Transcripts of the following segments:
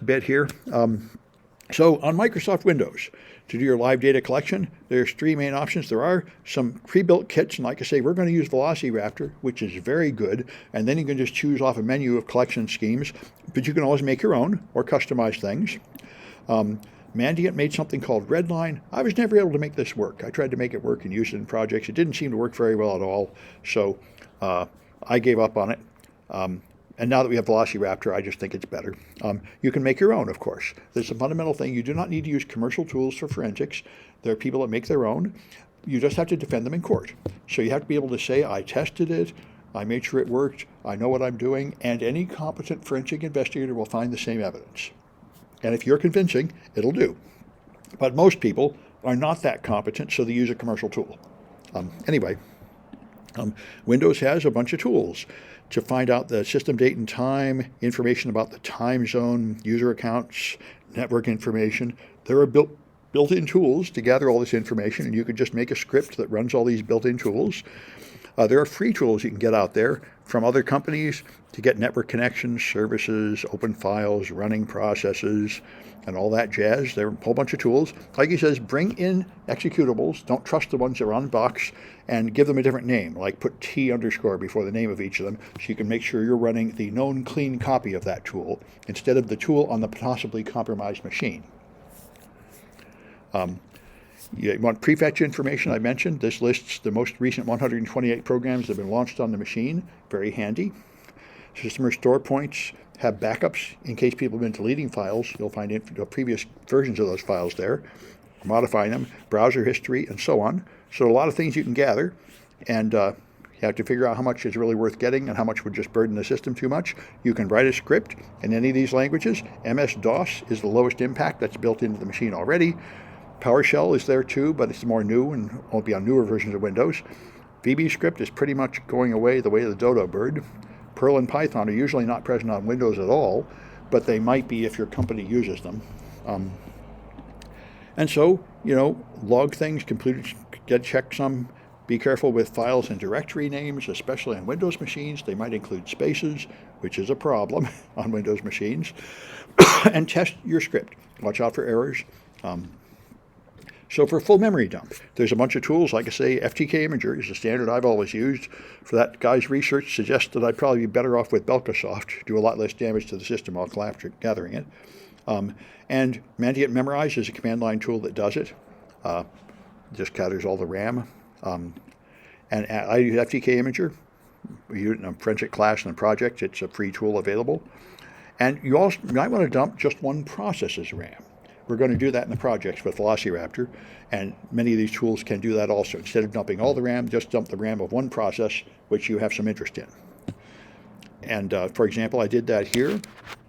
a bit here. So on Microsoft Windows, to do your live data collection, there's three main options. There are some pre-built kits, and like I say, we're going to use Velociraptor, which is very good, and then you can just choose off a menu of collection schemes, but you can always make your own or customize things. Mandiant made something called Redline. I was never able to make this work. I tried to make it work and use it in projects. It didn't seem to work very well at all, so I gave up on it. And now that we have Velociraptor, I just think it's better. You can make your own, of course. There's a fundamental thing. You do not need to use commercial tools for forensics. There are people that make their own. You just have to defend them in court. So you have to be able to say, I tested it, I made sure it worked, I know what I'm doing, and any competent forensic investigator will find the same evidence. And if you're convincing, it'll do. But most people are not that competent, so they use a commercial tool. Anyway, Windows has a bunch of tools to find out the system date and time, information about the time zone, user accounts, network information. There are built-in tools to gather all this information, and you could just make a script that runs all these built-in tools. There are free tools you can get out there from other companies to get network connections, services, open files, running processes, and all that jazz. There are a whole bunch of tools. Like he says, bring in executables. Don't trust the ones that are on the box, and give them a different name, like put T underscore before the name of each of them, so you can make sure you're running the known clean copy of that tool instead of the tool on the possibly compromised machine. You want prefetch information, I mentioned. This lists the most recent 128 programs that have been launched on the machine. Very handy. System restore points have backups in case people have been deleting files. You'll find previous versions of those files there, modifying them, browser history, and so on. So a lot of things you can gather, and you have to figure out how much is really worth getting and how much would just burden the system too much. You can write a script in any of these languages. MS-DOS is the lowest impact. That's built into the machine already. PowerShell is there too, but it's more new and won't be on newer versions of Windows. VBScript is pretty much going away the way of the dodo bird. Perl and Python are usually not present on Windows at all, but they might be if your company uses them. And so, log things, check some. Be careful with files and directory names, especially on Windows machines. They might include spaces, which is a problem on Windows machines. And test your script. Watch out for errors. So for full memory dump, there's a bunch of tools. Like I say, FTK Imager is the standard I've always used. For that guy's research suggests that I'd probably be better off with Belkasoft, do a lot less damage to the system while gathering it. And Mandiant Memorize is a command line tool that does it. Just gathers all the RAM. And I use FTK Imager. We use it in a forensic class in the project. It's a free tool available. And you might want to dump just one process's RAM. We're going to do that in the projects with Velociraptor, and many of these tools can do that also. Instead of dumping all the RAM, just dump the RAM of one process which you have some interest in. And for example, I did that here.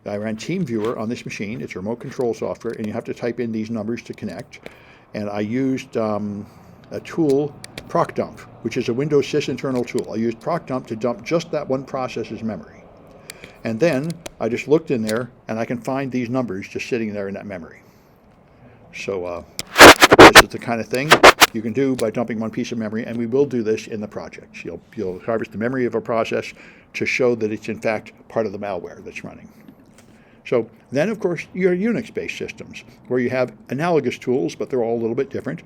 I ran TeamViewer on this machine. It's remote control software, and you have to type in these numbers to connect. And I used a tool, ProcDump, which is a Windows sys internal tool. I used ProcDump to dump just that one process's memory. And then I just looked in there, and I can find these numbers just sitting there in that memory. So this is the kind of thing you can do by dumping one piece of memory, and we will do this in the projects. You'll harvest the memory of a process to show that it's in fact part of the malware that's running. So then, of course, you have Unix-based systems where you have analogous tools, but they're all a little bit different.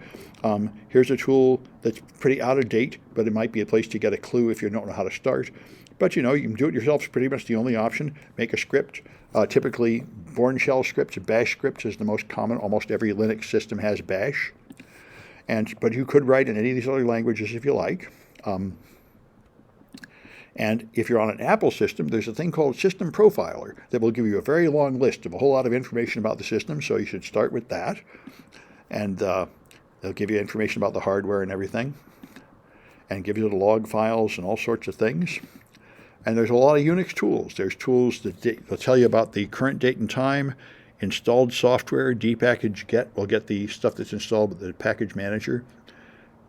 Here's a tool that's pretty out of date, but it might be a place to get a clue if you don't know how to start. But you can do it yourself. It's pretty much the only option. Make a script. Typically, Bourne shell scripts, Bash scripts is the most common. Almost every Linux system has Bash. But you could write in any of these other languages if you like. And if you're on an Apple system, there's a thing called System Profiler that will give you a very long list of a whole lot of information about the system, so you should start with that. And they'll give you information about the hardware and everything, and give you the log files and all sorts of things. And there's a lot of Unix tools. There's tools that will tell you about the current date and time, installed software, dpackage get will get the stuff that's installed with the package manager.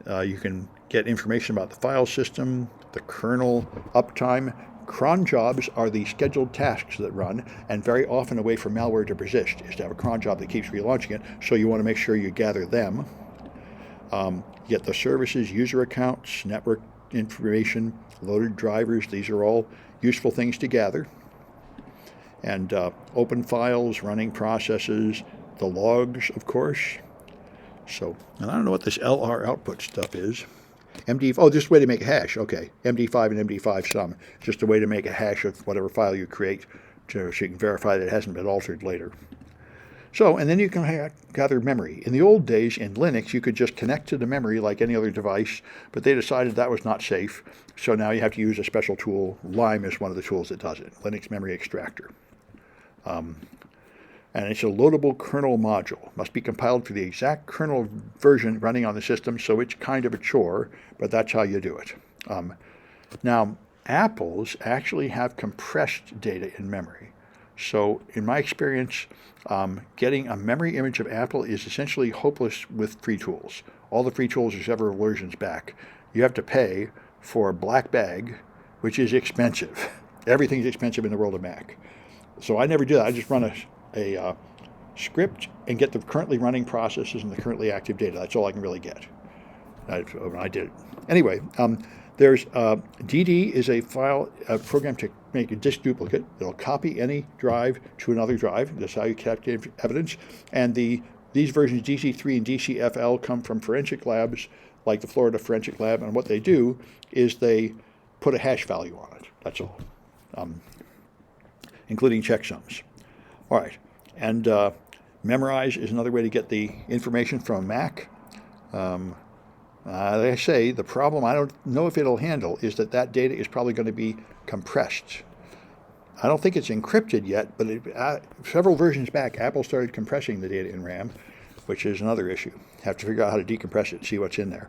You can get information about the file system, the kernel, uptime. Cron jobs are the scheduled tasks that run, and very often a way for malware to persist is to have a cron job that keeps relaunching it, so you want to make sure you gather them. Get the services, user accounts, network information, loaded drivers. These are all useful things to gather. and open files, running processes, the logs, of course. So, and I don't know what this LR output stuff is. Just a way to make a hash. Okay, MD5 and MD5 sum. Just a way to make a hash of whatever file you create so you can verify that it hasn't been altered later. So, and then you can gather memory. In the old days, in Linux, you could just connect to the memory like any other device, but they decided that was not safe. So now you have to use a special tool. Lime is one of the tools that does it, Linux Memory Extractor. And it's a loadable kernel module. Must be compiled for the exact kernel version running on the system, so it's kind of a chore, but that's how you do it. Now, Apples actually have compressed data in memory. So in my experience, getting a memory image of Apple is essentially hopeless with free tools. All the free tools are several versions back. You have to pay for a black bag, which is expensive. Everything's expensive in the world of Mac. So I never do that. I just run a script and get the currently running processes and the currently active data. That's all I can really get. I did it. Anyway, there's DD is a program to make a disk duplicate. It'll copy any drive to another drive. That's how you capture evidence. And these versions, DC3 and DCFL, come from forensic labs like the Florida Forensic Lab. And what they do is they put a hash value on it. That's all, including checksums. All right. And memorize is another way to get the information from a Mac. Like I say, the problem I don't know if it'll handle is that data is probably going to be compressed. I don't think it's encrypted yet, but several versions back, Apple started compressing the data in RAM, which is another issue. Have to figure out how to decompress it and see what's in there.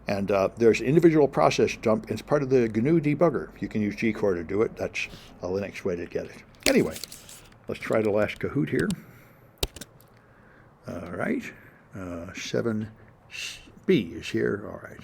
And there's individual process dump. It's part of the GNU debugger. You can use Gcore to do it. That's a Linux way to get it. Anyway, let's try the last Kahoot here. All right, 7B is here. All right.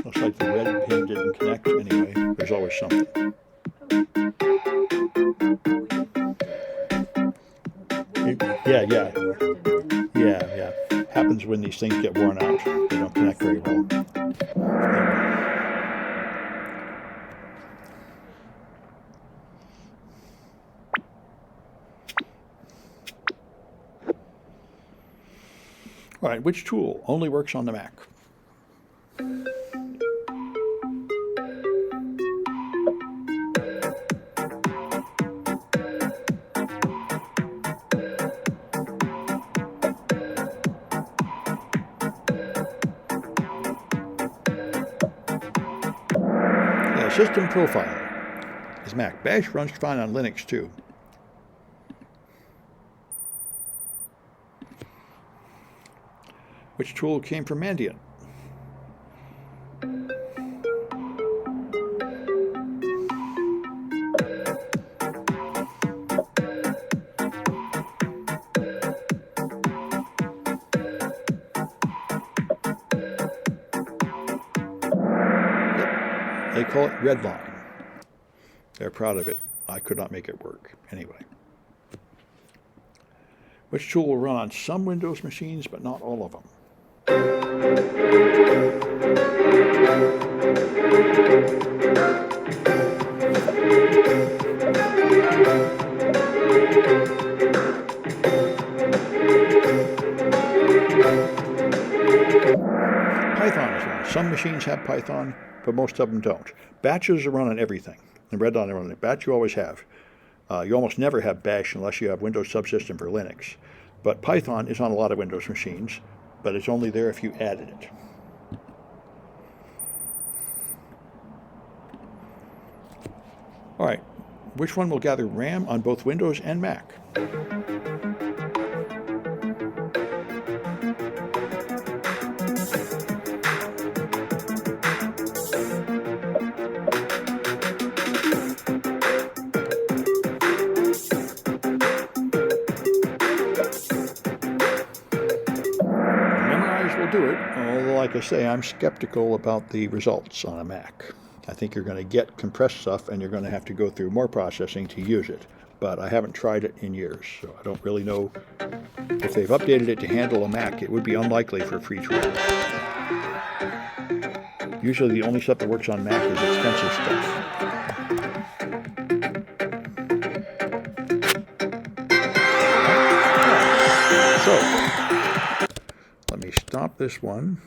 Looks like the red pin didn't connect. Anyway, there's always something. Yeah. Happens when these things get worn out. They don't connect very well. All right, which tool only works on the Mac? System Profiler is Mac. Bash runs fine on Linux too. Which tool came from Mandiant? They call it Redline. They're proud of it. I could not make it work. Anyway. Which tool will run on some Windows machines, but not all of them? Python is one. Some machines have Python, but most of them don't. Batches are run on everything. And Redline are run on it. Batch you always have. You almost never have Bash unless you have Windows Subsystem for Linux. But Python is on a lot of Windows machines, but it's only there if you added it. All right, which one will gather RAM on both Windows and Mac? Memorize will do it, although like I say, I'm skeptical about the results on a Mac. I think you're going to get compressed stuff and you're going to have to go through more processing to use it. But I haven't tried it in years, so I don't really know. If they've updated it to handle a Mac, it would be unlikely for free trial. Usually the only stuff that works on Mac is expensive stuff. So, let me stop this one.